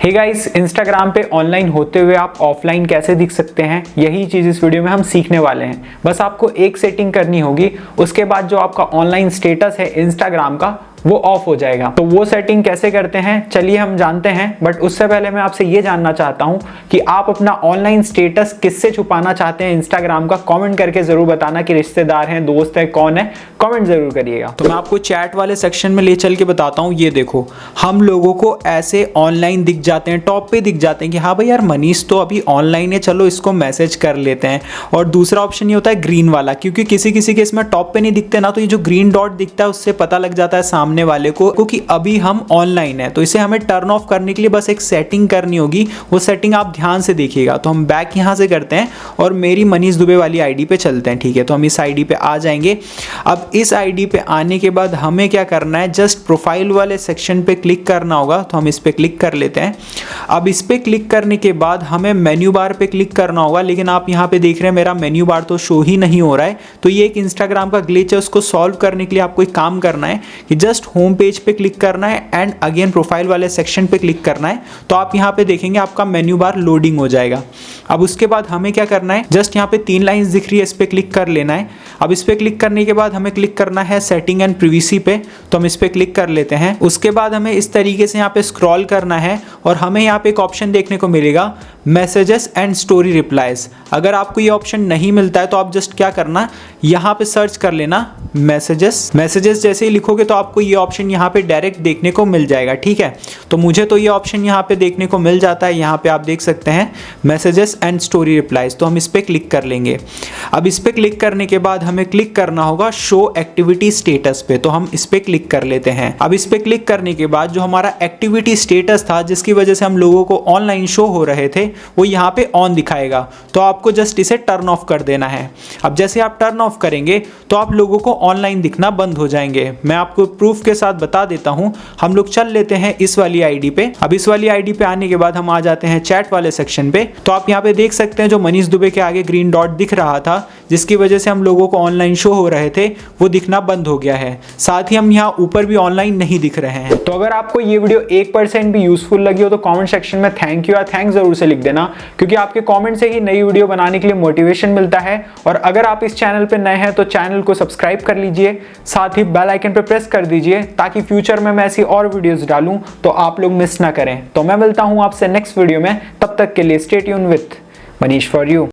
Hey guys, Instagram पे online होते हुए आप ऑफलाइन कैसे दिख सकते हैं, यही चीज़ इस वीडियो में हम सीखने वाले हैं। बस आपको एक सेटिंग करनी होगी, उसके बाद जो आपका ऑनलाइन स्टेटस है इंस्टाग्राम का वो ऑफ हो जाएगा। तो वो सेटिंग कैसे करते हैं चलिए हम जानते हैं। बट उससे पहले मैं आपसे ये जानना चाहता हूं कि आप अपना ऑनलाइन स्टेटस किससे छुपाना चाहते हैं इंस्टाग्राम का। कमेंट करके जरूर बताना कि रिश्तेदार हैं, दोस्त है, कौन है, कमेंट जरूर करिएगा। तो मैं आपको चैट वाले सेक्शन में ले चल के बताता हूँ। ये देखो, हम लोगों को ऐसे ऑनलाइन दिख जाते हैं, टॉप पे दिख जाते हैं कि हाँ भाई यार मनीष तो अभी ऑनलाइन है, चलो इसको मैसेज कर लेते हैं। और दूसरा ऑप्शन ये होता है ग्रीन वाला, क्योंकि किसी किसी के इसमें टॉप पे नहीं दिखते ना, तो ये जो ग्रीन डॉट दिखता है उससे पता लग जाता है सामने वाले को कि अभी हम ऑनलाइन है। तो इसे हमें टर्न ऑफ करने के लिए बस एक सेटिंग करनी होगी, वो सेटिंग आप ध्यान से देखिएगा। तो हम बैक यहां से करते हैं और मेरी मनीष दुबे वाली आईडी पे चलते हैं। ठीक है, तो हम इस आईडी पे आ जाएंगे। अब इस आईडी पे आने के बाद हमें क्या करना है, जस्ट प्रोफाइल वाले सेक्शन पे क्लिक करना होगा। तो हम इस पे क्लिक कर लेते हैं। अब इस पे क्लिक करने के बाद हमें मेन्यू बार पे क्लिक करना होगा, लेकिन आप यहाँ पे देख रहे हैं मेरा मेन्यू बार तो शो ही नहीं हो रहा है। तो ये एक इंस्टाग्राम का ग्लिच है, उसको सॉल्व करने के लिए आपको एक काम करना है कि जस्ट होम पेज पे क्लिक करना है एंड अगेन प्रोफाइल वाले सेक्शन पे क्लिक करना है। तो आप यहाँ पे देखेंगे आपका मेन्यू बार लोडिंग हो जाएगा। अब उसके बाद हमें क्या करना है, जस्ट यहाँ पे 3 लाइंस दिख रही है, इस पे क्लिक कर लेना है। अब इस पे क्लिक करने के बाद हमें क्लिक करना है सेटिंग एंड प्रिवेसी पे। तो हम इस पे क्लिक कर लेते हैं। उसके बाद हमें इस तरीके से यहाँ पे स्क्रॉल करना है और हमें यहाँ पे एक ऑप्शन देखने को मिलेगा मैसेजेस एंड स्टोरी रिप्लाईज। अगर आपको ये ऑप्शन नहीं मिलता है तो आप जस्ट क्या करना, यहाँ पे सर्च कर लेना मैसेजेस जैसे ही लिखोगे तो आपको ये ऑप्शन यहाँ पे डायरेक्ट देखने को मिल जाएगा। ठीक है, तो मुझे तो ये ऑप्शन यहाँ पे देखने को मिल जाता है। यहाँ पे आप देख सकते हैं मैसेजेस एंड स्टोरी रिप्लाईज। तो हम इस पे क्लिक कर लेंगे। अब इस पे क्लिक करने के बाद हमें क्लिक करना होगा शो एक्टिविटी स्टेटस पे। तो हम इस पे क्लिक कर लेते हैं। अब इस पे क्लिक करने के बाद जो हमारा एक्टिविटी स्टेटस था, जिसकी वजह से हम लोगों को ऑनलाइन शो हो रहे थे, वो यहाँ पे ऑन दिखाएगा। तो आपको जस्ट इसे टर्न ऑफ कर देना है। अब जैसे आप टर्न ऑफ करेंगे तो आप लोगों को ऑनलाइन दिखना बंद हो जाएंगे। मैं आपको प्रूफ के साथ बता देता हूं। हम लोग चल लेते हैं इस वाली आईडी पे। अब इस वाली आईडी पे आने के बाद हम आ जाते हैं चैट वाले सेक्शन पे। तो आप यहाँ पे देख सकते हैं जो मनीष दुबे के आगे ग्रीन डॉट दिख रहा था, जिसकी वजह से हम लोगों को ऑनलाइन शो हो रहे थे, वो दिखना बंद हो गया है। साथ ही हम यहाँ ऊपर भी ऑनलाइन नहीं दिख रहे हैं। तो अगर आपको ये वीडियो 1% भी यूजफुल लगी हो तो कमेंट सेक्शन में थैंक यू या थैंक्स जरूर से लिख देना, क्योंकि आपके कमेंट से ही नई वीडियो बनाने के लिए मोटिवेशन मिलता है। और अगर आप इस चैनल पे नए हैं तो चैनल को सब्सक्राइब कर लीजिए, साथ ही बेल आइकन पे प्रेस कर दीजिए, ताकि फ्यूचर में मैं ऐसी और वीडियोस डालूं तो आप लोग मिस ना करें। तो मैं मिलता हूं आपसे नेक्स्ट वीडियो में, तब तक के लिए stay tune with Manish for you.